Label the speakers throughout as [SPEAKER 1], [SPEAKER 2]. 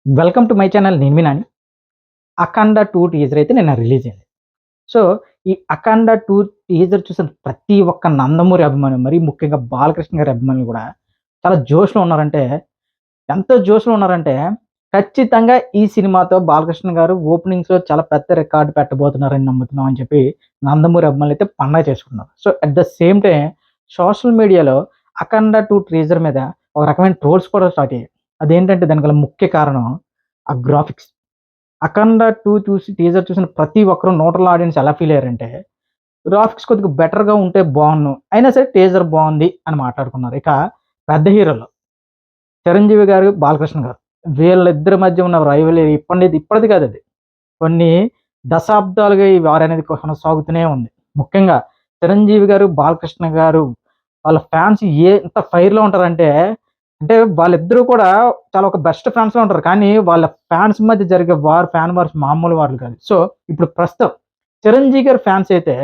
[SPEAKER 1] Welcome to my channel. నేను మీ నాని. 'అఖండ 2' teaser అయితే నిన్న రిలీజ్ అయింది. సో, ఈ 'అఖండ 2' టీజర్ చూసిన ప్రతి ఒక్క నందమూరి అభిమాని, మరీ ముఖ్యంగా బాలకృష్ణ గారి అభిమానులు కూడా చాలా జోష్‌లో ఉన్నారంటే, ఎంత జోష్‌లో ఉన్నారంటే, ఖచ్చితంగా ఈ సినిమాతో బాలకృష్ణ గారు ఓపెనింగ్స్‌లో చాలా పెద్ద రికార్డ్ పెట్టబోతున్నారని నమ్ముతున్నాం అని చెప్పి నందమూరి అభిమానులైతే పండగ చేసుకుంటున్నారు. So, at the same time social మీడియాలో 'అఖండ 2' టీజర్ మీద ఒక రకమైన ట్రోల్స్ కూడా స్టార్ట్ అయ్యాయి. అదేంటంటే దానికి గల ముఖ్య కారణం ఆ గ్రాఫిక్స్. 'అఖండ 2' చూసి టీజర్ చూసిన ప్రతి ఒక్కరు న్యూట్రల్ ఆడియన్స్ ఎలా ఫీల్ అయ్యారంటే, గ్రాఫిక్స్ కొద్దిగా బెటర్‌గా ఉంటే బావున్ను. అయినా సరే టీజర్ బావుంది అని మాట్లాడుకున్నారు. ఇక పెద్ద హీరోలు 'చిరంజీవి' గారు, 'బాలకృష్ణ' గారు. వీళ్ళిద్దరి మధ్య ఉన్న రైవలరీ ఇప్పటిది కాదది. కొన్ని దశాబ్దాలుగా ఈ వార్ అనేది కొనసాగుతూనే ఉంది. ముఖ్యంగా 'చిరంజీవి' గారు, 'బాలకృష్ణ' గారు వాళ్ళ ఫ్యాన్స్ ఎంత ఫైర్‌లో ఉంటారంటే, అంటే వాళ్ళిద్దరూ కూడా చాలా ఒక బెస్ట్ ఫ్రెండ్స్‌లా ఉంటారు. కానీ వాళ్ళ ఫ్యాన్స్ మధ్య జరిగే ఫ్యాన్ వార్స్ మామూలు వార్లు కాదు. సో, ఇప్పుడు ప్రస్తుతం 'చిరంజీవి' గారి ఫ్యాన్స్ అయితే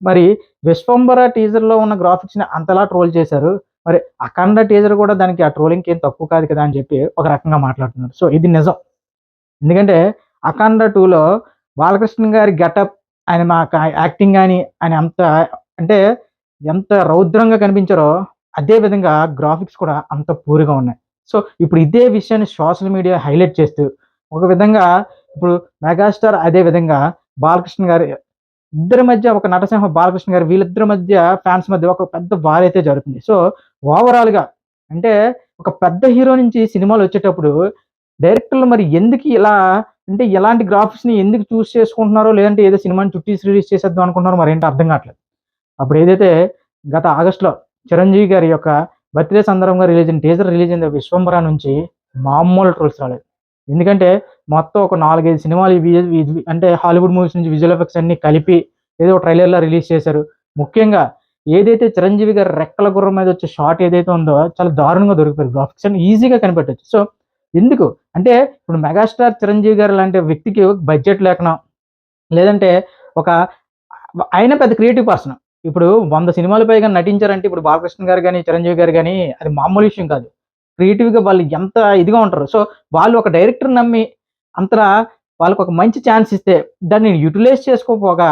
[SPEAKER 1] మరి 'విశ్వంబర' టీజర్‌లో ఉన్న గ్రాఫిక్స్‌ని అంతలా ట్రోల్ చేశారు. మరి 'అఖండ' టీజర్ కూడా దానికి ఆ ట్రోలింగ్‌కి ఏం తక్కువ కాదు కదా! అని చెప్పి ఒక రకంగా మాట్లాడుతున్నారు. సో, ఇది నిజం. ఎందుకంటే 'అఖండ 2లో' బాలకృష్ణ గారి గెటప్, ఆయన యాక్టింగ్ గాని, ఆయన అంటే ఎంత రౌద్రంగా కనిపించారో, అదే విధంగా గ్రాఫిక్స్ కూడా అంత పూర్‌గా ఉన్నాయి. సో, ఇప్పుడు ఇదే విషయాన్ని సోషల్ మీడియా హైలైట్ చేస్తూ, ఒక విధంగా ఇప్పుడు 'మెగాస్టార్' అదే విధంగా 'బాలకృష్ణ' గారి ఇద్దరి మధ్య ఒక 'నటసింహ', 'బాలకృష్ణ' గారు వీళ్ళిద్దరి మధ్య ఫ్యాన్స్ మధ్య ఒక పెద్ద వారైతే జరుగుతుంది. సో, ఓవరాల్‌గా అంటే ఒక పెద్ద హీరో నుంచి సినిమాలొచ్చేటప్పుడు డైరెక్టర్లు మరి ఎందుకు ఇలా, అంటే ఇలాంటి గ్రాఫిక్స్‌ని ఎందుకు చేసుకుంటున్నారో, లేదంటే ఏదో సినిమాని చుట్టేసి రిలీజ్ చేసేద్దాం అనుకుంటున్నారో మరేంటో అర్థం కావట్లేదు. అప్పుడు ఏదైతే గత ఆగస్ట్‌లో 'చిరంజీవి' గారి యొక్క బర్త్‌డే సందర్భంగా టీజర్ రిలీజ్ అయిన 'విశ్వంబర' నుంచి మామూలు ట్రోల్స్ రాలేదు. ఎందుకంటే మొత్తం ఒక 4, 5 సినిమాలు అంటే హాలీవుడ్ మూవీస్ నుంచి విజువల్ ఎఫెక్ట్స్ అన్నీ కలిపి ఏదో ట్రైలర్‌లా రిలీజ్ చేశారు. ముఖ్యంగా ఏదైతే 'చిరంజీవి' గారి రెక్కల గుర్రం మీద వచ్చే షాట్ ఏదైతే ఉందో చాలా దారుణంగా దొరికిపోయారు. గ్రాఫిక్స్ అన్ని ఈజీగా కనిపెట్టొచ్చు. సో, ఎందుకు అంటే ఇప్పుడు 'మెగాస్టార్ చిరంజీవి' గారు లాంటి వ్యక్తికి బడ్జెట్ లేకనో, లేదంటే ఒక ఆయన పెద్ద క్రియేటివ్ పర్సన్. ఇప్పుడు 100 సినిమాలు పైగా నటించారంటే ఇప్పుడు 'బాలకృష్ణ' గారు గాని, 'చిరంజీవి' గారు గాని అది మామూలు విషయం కాదు. క్రియేటివ్‌గా వాళ్ళు ఎంత ఇదిగా ఉంటారు. సో, వాళ్ళు ఒక డైరెక్టర్‌ని నమ్మి అంతలా వాళ్ళకొక మంచి ఛాన్స్ ఇస్తే దాన్ని యుటిలైజ్ చేసుకోపోగా,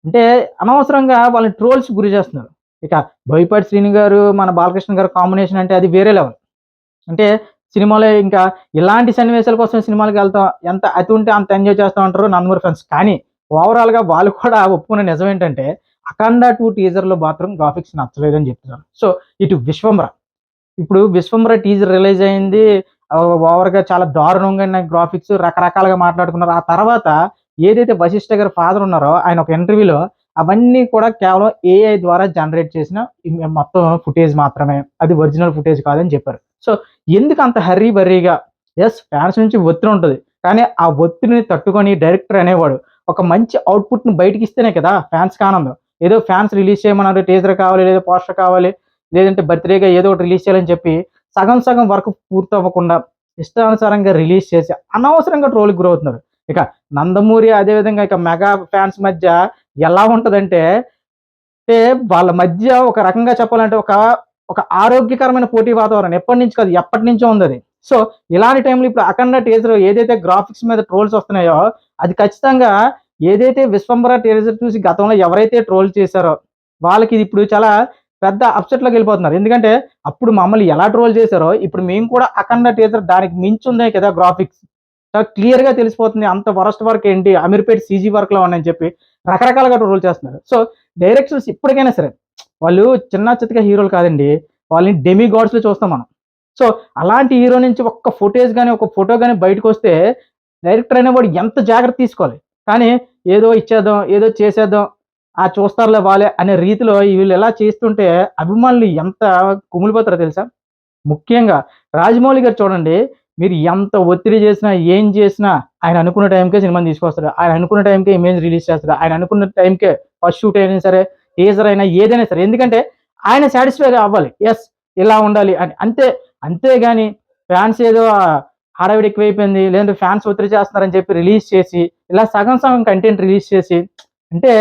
[SPEAKER 1] అంటే అనవసరంగా వాళ్ళని ట్రోల్స్‌కి గురి చేస్తున్నారు. ఇక 'బోయపాటి శ్రీను' గారు, మన 'బాలకృష్ణ' గారు కాంబినేషన్ అంటే అది వేరే లెవెల్. అంటే సినిమాలో ఇంకా ఇలాంటి సన్నివేశాల కోసం సినిమాలకెళ్తాం. ఎంత అతి ఉంటే అంత ఎంజాయ్ చేస్తా ఉంటారు నందమూరి ఫ్యాన్స్. కానీ ఓవరాల్‌గా వాళ్ళు కూడా ఒప్పుకున్న నిజం ఏంటంటే 'అఖండ 2' టీజర్‌లో మాత్రం గ్రాఫిక్స్ నచ్చలేదని చెప్తున్నారు. సో, ఇటు 'విశ్వంబర' ఇప్పుడు 'విశ్వంబర' టీజర్ రిలీజ్ అయింది. ఓవర్‌గా చాలా దారుణంగా ఉన్న గ్రాఫిక్స్ రకరకాలుగా మాట్లాడుకున్నారు. ఆ తర్వాత ఏదైతే 'వశిష్ఠ' గారి ఫాదర్ ఉన్నారో ఆయన ఒక ఇంటర్వ్యూలో అవన్నీ కూడా కేవలం ఏఐ ద్వారా జనరేట్ చేసిన మొత్తం ఫుటేజ్ మాత్రమే. అది ఒరిజినల్ ఫుటేజ్ కాదని చెప్పారు. సో, ఎందుకంత హర్రీ బర్రీగా, ఫ్యాన్స్ నుంచి ఒత్తిడి ఉంటది. కానీ ఆ ఒత్తిడిని తట్టుకొని డైరెక్టర్ అనేవాడు ఒక మంచి ఔట్‌పుట్‌ని బయటికిస్తేనే కదా ఫ్యాన్స్‌కి ఆనందం. ఏదో ఫ్యాన్స్ రిలీజ్ చేయమన్నారు, టీజర్ కావాలి, లేదా పోస్టర్ కావాలి, లేదంటే బర్త్‌డేగా ఏదో ఒకటి రిలీజ్ చేయాలని చెప్పి సగం సగం వర్క్ పూర్తవ్వకుండా ఇష్టానుసారంగా రిలీజ్ చేసి అనవసరంగా ట్రోల్‌కి గురవుతున్నారు. ఇక 'నందమూరి' అదే విధంగా ఇక మెగా ఫ్యాన్స్ మధ్య ఎలా ఉంటదంటే, వాళ్ళ మధ్య ఒక రకంగా చెప్పాలంటే ఒక ఆరోగ్యకరమైన పోటీ వాతావరణం ఎప్పటినుంచి కాదు, ఎప్పటినుంచో ఉందది. సో, ఇలాంటి టైంలో ఇప్పుడు 'అఖండ' టీజర్ ఏదైతే గ్రాఫిక్స్ మీద ట్రోల్స్ వస్తున్నాయో, అది ఖచ్చితంగా ఏదైతే 'విశ్వంబర' టీజర్ చూసి గతంలో ఎవరైతే ట్రోల్ చేశారో, వాళ్ళకి ఇది ఇప్పుడు చాలా పెద్ద అప్‌సెట్‌లోకెళ్ళిపోతున్నారు. ఎందుకంటే, అప్పుడు మమ్మల్ని ఎలా ట్రోల్ చేశారో, ఇప్పుడు మేము కూడా 'అఖండ' టీజర్ దానికి మించున్నాయి కదా గ్రాఫిక్స్. చాలా క్లియర్‌గా తెలిసిపోతుంది. అంత వరస్ట్ వర్క్ ఏంటి, అమీర్‌పేట్ సీజీ వర్క్‌లా ఉన్నాయని చెప్పి రకరకాలుగా ట్రోల్ చేస్తున్నారు. సో, డైరెక్టర్స్ ఇప్పటికైనా సరే, వాళ్ళు చిన్న చితక హీరోలు కాదండి. వాళ్ళని డెమి గాడ్స్‌లో చూస్తాం మనం. సో, అలాంటి హీరో నుంచి ఒక్క ఫుటేజ్ గాని, ఒక ఫోటో గాని బయటకొస్తే డైరెక్టర్ అనేవాడు ఎంత జాగ్రత్త తీసుకోవాలి. కానీ ఏదో ఇచ్చేద్దాం, ఏదో చేసేద్దాం, చూస్తారులే వాళ్ళే అనే రీతిలో వీళ్ళు ఇలా చేస్తుంటే అభిమానులు ఎంత కుమిలిపోతారో తెలుసా? ముఖ్యంగా రాజమౌళి గారు చూడండి. మీరు ఎంత ఒత్తిడి చేసినా, ఏం చేసినా ఆయన అనుకున్న టైంకే సినిమాని తీసుకొస్తాడు. ఆయన అనుకున్న టైంకే ఇమేజ్ రిలీజ్ చేస్తాడు. ఆయన అనుకున్న టైంకే ఫస్ట్ షూట్ అయినా సరే, టీజర్ అయినా ఏదైనా సరే. ఎందుకంటే ఆయన సాటిస్ఫై అవ్వాలి. ఇలా ఉండాలి అని. అంతే. అంతేగాని ఫ్యాన్స్ ఏదో హడావిడి ఎక్కువైపోయింది, లేదంటే ఫ్యాన్స్ ఒత్తిడి చేస్తున్నారని చెప్పి రిలీజ్ చేసి, ఇలా సగం సగం కంటెంట్ రిలీజ్ చేసి, అంటే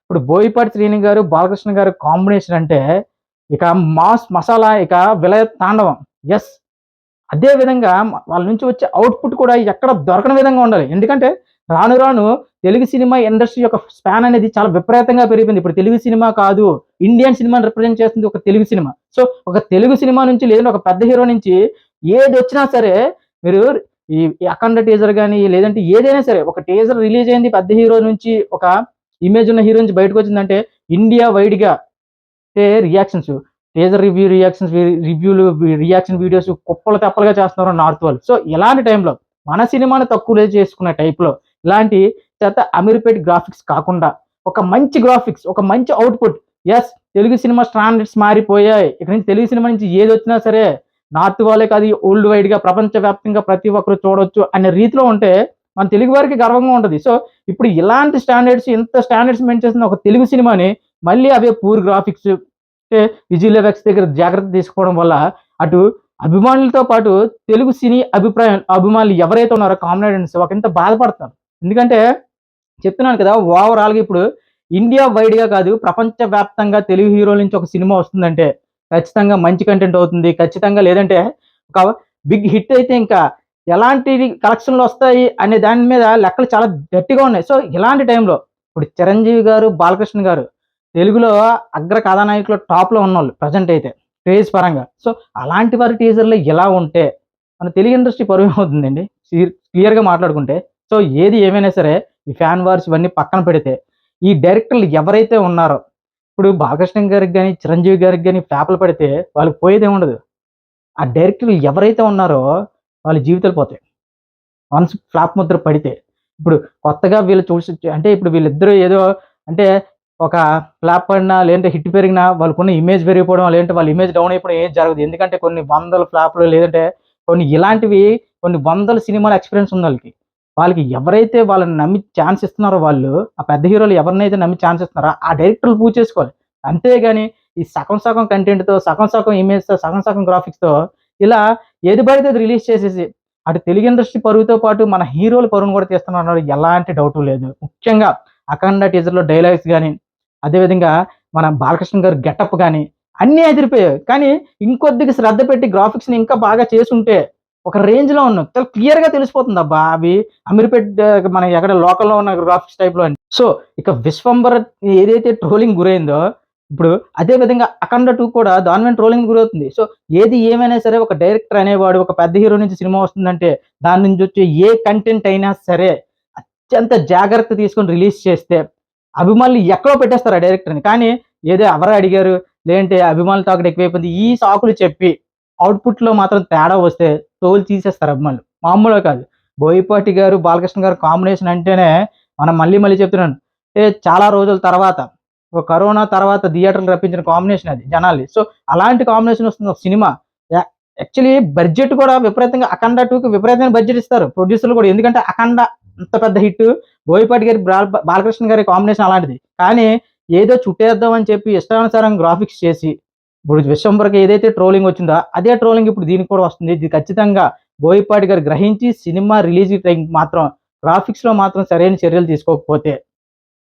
[SPEAKER 1] ఇప్పుడు 'బోయపాటి శ్రీను' గారు, 'బాలకృష్ణ' గారు కాంబినేషన్ అంటే ఇక మాస్ మసాలా, ఇక విలయ తాండవం. యెస్. అదే విధంగా వాళ్ళ నుంచి వచ్చే అవుట్‌పుట్ కూడా ఎక్కడ దొరకని విధంగా ఉండాలి. ఎందుకంటే రాను రాను తెలుగు సినిమా ఇండస్ట్రీ యొక్క స్పాన్ అనేది చాలా విపరీతంగా పెరిగిపోయింది. ఇప్పుడు తెలుగు సినిమా కాదు, ఇండియన్ సినిమాని రిప్రజెంట్ చేస్తుంది ఒక తెలుగు సినిమా. సో, ఒక తెలుగు సినిమా నుంచి లేదంటే ఒక పెద్ద హీరో నుంచి ఏదొచ్చినా సరే మీరు ఈ అఖండ టీజర్ గాని, లేదంటే ఏదైనా సరే ఒక టీజర్ రిలీజ్ అయింది పెద్ద హీరో నుంచి ఒక ఇమేజ్ ఉన్న హీరో నుంచి బయటకొచ్చిందంటే ఇండియా వైడ్‌గా రియాక్షన్స్, టీజర్ రివ్యూ రియాక్షన్స్, రివ్యూలు, రియాక్షన్ వీడియోస్ కుప్పలు తెప్పలుగా చేస్తున్నారు నార్త్ వాళ్ళు. సో, ఇలాంటి టైంలో మన సినిమాని తక్కువ చేసుకునే టైప్‌లో ఇలాంటి అమీర్‌పేట్ గ్రాఫిక్స్ కాకుండా ఒక మంచి గ్రాఫిక్స్, ఒక మంచి output. Yes, Telugu cinema standards మారిపోయాయి. ఇక నుంచి తెలుగు సినిమా నుంచి ఏదొచ్చినా సరే నార్త్ వాళ్ళే కాదు, వరల్డ్ వైడ్‌గా ప్రపంచవ్యాప్తంగా ప్రతి ఒక్కరు చూడొచ్చు అనే రీతిలో ఉంటే మన తెలుగు వారికి గర్వంగా ఉంటది. సో, ఇప్పుడు ఇలాంటి స్టాండర్డ్స్, ఇంత స్టాండర్డ్స్ మెయింటైన్ చేస్తున్న ఒక తెలుగు సినిమాని మళ్ళీ అవే పూర్ గ్రాఫిక్స్, విజువల్ ఎఫెక్ట్స్ దగ్గర జాగ్రత్త తీసుకోవడం వల్ల అటు అభిమానులతో పాటు తెలుగు సినీ అభిమానులు ఎవరైతే ఉన్నారో కామ్రేడ్స్ ఒకంత బాధపడుతున్నారు. ఎందుకంటే చెప్తున్నాను కదా! ఓవరాల్‌గా ఇప్పుడు ఇండియా వైడ్‌గా కాదు, ప్రపంచవ్యాప్తంగా తెలుగు హీరోల నుంచి ఒక సినిమా వస్తుందంటే ఖచ్చితంగా మంచి కంటెంట్ అవుతుంది. ఖచ్చితంగా లేదంటే ఒక బిగ్ హిట్ అయితే ఇంకా ఎలాంటివి కలెక్షన్‌లొస్తాయి అనే దాని మీద లెక్కలు చాలా గట్టిగా ఉన్నాయి. సో, ఇలాంటి టైంలో ఇప్పుడు 'చిరంజీవి' గారు, 'బాలకృష్ణ' గారు తెలుగులో అగ్ర కథానాయకులు టాప్‌లో ఉన్నోళ్ళు ప్రెజెంట్ అయితే క్రేజ్ పరంగా. సో, అలాంటి వారి టీజర్‌లు ఇలా ఉంటే మన తెలుగు ఇండస్ట్రీ పరువేమవుతుందండి? క్లియర్‌గా మాట్లాడుకుంటే. సో, ఏది ఏమైనా సరే ఈ ఫ్యాన్ వార్స్ ఇవన్నీ పక్కన పెడితే ఈ డైరెక్టర్లు ఎవరైతే ఉన్నారో ఇప్పుడు 'బాలకృష్ణ' గారికి గాని, 'చిరంజీవి' గారికి గాని ఫ్లాపులు పడితే వాళ్ళకి పోయేదేముండదు. ఆ డైరెక్టర్లు ఎవరైతే ఉన్నారో వాళ్ళ జీవితాలు పోతాయి. వన్స్ ఫ్లాప్ ముద్ర పడితే. ఇప్పుడు కొత్తగా వీళ్ళు చూసి అంటే ఇప్పుడు వీళ్ళిద్దరూ ఏదో అంటే ఒక ఫ్లాప్ పడినా, లేదంటే హిట్ పెరిగినా వాళ్ళకున్న ఇమేజ్ పెరిగిపోవడం, లేదంటే వాళ్ళ ఇమేజ్ డౌన్ అయిపోవడం ఏది జరగదు. ఎందుకంటే కొన్ని వందల ఫ్లాప్‌లు లేదంటే కొన్ని ఇలాంటివి కొన్ని వందల సినిమాల ఎక్స్‌పీరియన్స్ ఉందాళ్ళకి. వాళ్ళకి ఎవరైతే వాళ్ళని నమ్మి ఛాన్స్ ఇస్తున్నారో వాళ్ళు, ఆ పెద్ద హీరోలు ఎవరినైతే నమ్మి ఛాన్స్ ఇస్తున్నారో ఆ డైరెక్టర్లు ప్రూవ్ చేసుకోవాలి. అంతేగాని ఈ సగం సగం కంటెంట్‌తో, సగం సగం ఇమేజ్‌తో, సగం సగం గ్రాఫిక్స్‌తో ఇలా ఏది పడితే అది రిలీజ్ చేసేసి అటు తెలుగు ఇండస్ట్రీ పరువుతో పాటు మన హీరోల పరువును కూడా తీస్తున్నారు ఎలాంటి డౌటు లేదు. ముఖ్యంగా 'అఖండ' టీజర్‌లో డైలాగ్స్ గాని, అదే విధంగా మన 'బాలకృష్ణ' గారి గెటప్ గాని అన్నీ అదిరిపోయాయి. కానీ ఇంకొద్దిగా శ్రద్ధ పెట్టి గ్రాఫిక్స్‌ని ఇంకా బాగా చేసుంటే ఒక రేంజ్‌లో ఉన్నాం. చాలా క్లియర్‌గా తెలిసిపోతుందబ్బా! అవి అమీర్‌పేట్ మన ఎక్కడ లోకల్‌లో ఉన్న గ్రాఫిక్స్ టైప్‌లో అని. సో, ఇక 'విశ్వంబర' ఏదైతే ట్రోలింగ్ గురైందో, ఇప్పుడు అదే విధంగా 'అఖండ 2' కూడా దారుణమైన ట్రోలింగ్‌కి గురవుతుంది. సో, ఏది ఏమైనా సరే ఒక డైరెక్టర్ అనేవాడు ఒక పెద్ద హీరో నుంచి సినిమా వస్తుందంటే, దాని నుంచి వచ్చే ఏ కంటెంట్ అయినా సరే అత్యంత జాగ్రత్త తీసుకొని రిలీజ్ చేస్తే, అభిమానులు ఎక్కడో పెట్టేస్తారు ఆ డైరెక్టర్‌ని. కానీ ఏదో ఎవరో అడిగారు, లేదంటే అభిమానుల తాకిడి ఎక్కువైపోయింది. ఈ సాకులు చెప్పి అవుట్‌పుట్‌లో మాత్రం తేడా వస్తే తోలు తీసేస్తారు అభిమానులు. మామూలుగా కాదు. బోయపాటి గారు, బాలకృష్ణ గారు కాంబినేషన్ అంటేనే మనం మళ్ళీ మళ్ళీ చెప్తున్నాను. చాలా రోజుల తర్వాత కరోనా తర్వాత థియేటర్‌కి రప్పించిన కాంబినేషన్ అది జనాల్ని. సో, అలాంటి కాంబినేషన్ వస్తుంది ఒక సినిమా. యా యాక్చువల్లీ బడ్జెట్ కూడా విపరీతంగా 'అఖండ 2'కి విపరీతమైన బడ్జెట్ ఇస్తారు ప్రొడ్యూసర్‌లు కూడా. ఎందుకంటే 'అఖండ' అంత పెద్ద హిట్. బోయపాటి గారి, బాలకృష్ణ గారి కాంబినేషన్ అలాంటిది. కానీ ఏదో చుట్టేద్దాం అని చెప్పి ఇష్టానుసారంగా గ్రాఫిక్స్ చేసి, ఇప్పుడు 'విశ్వంబర'కి ఏదైతే ట్రోలింగ్ వచ్చిందో, అదే ట్రోలింగ్ ఇప్పుడు దీనికి కూడా వస్తుంది. ఇది ఖచ్చితంగా బోయపాటి గారు గ్రహించి సినిమా రిలీజ్ టైంకి మాత్రం గ్రాఫిక్స్‌లో మాత్రం సరైన చర్యలు తీసుకోకపోతే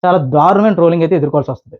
[SPEAKER 1] చాలా దారుణమైన ట్రోలింగ్ అయితే ఎదుర్కోవాల్సొస్తది.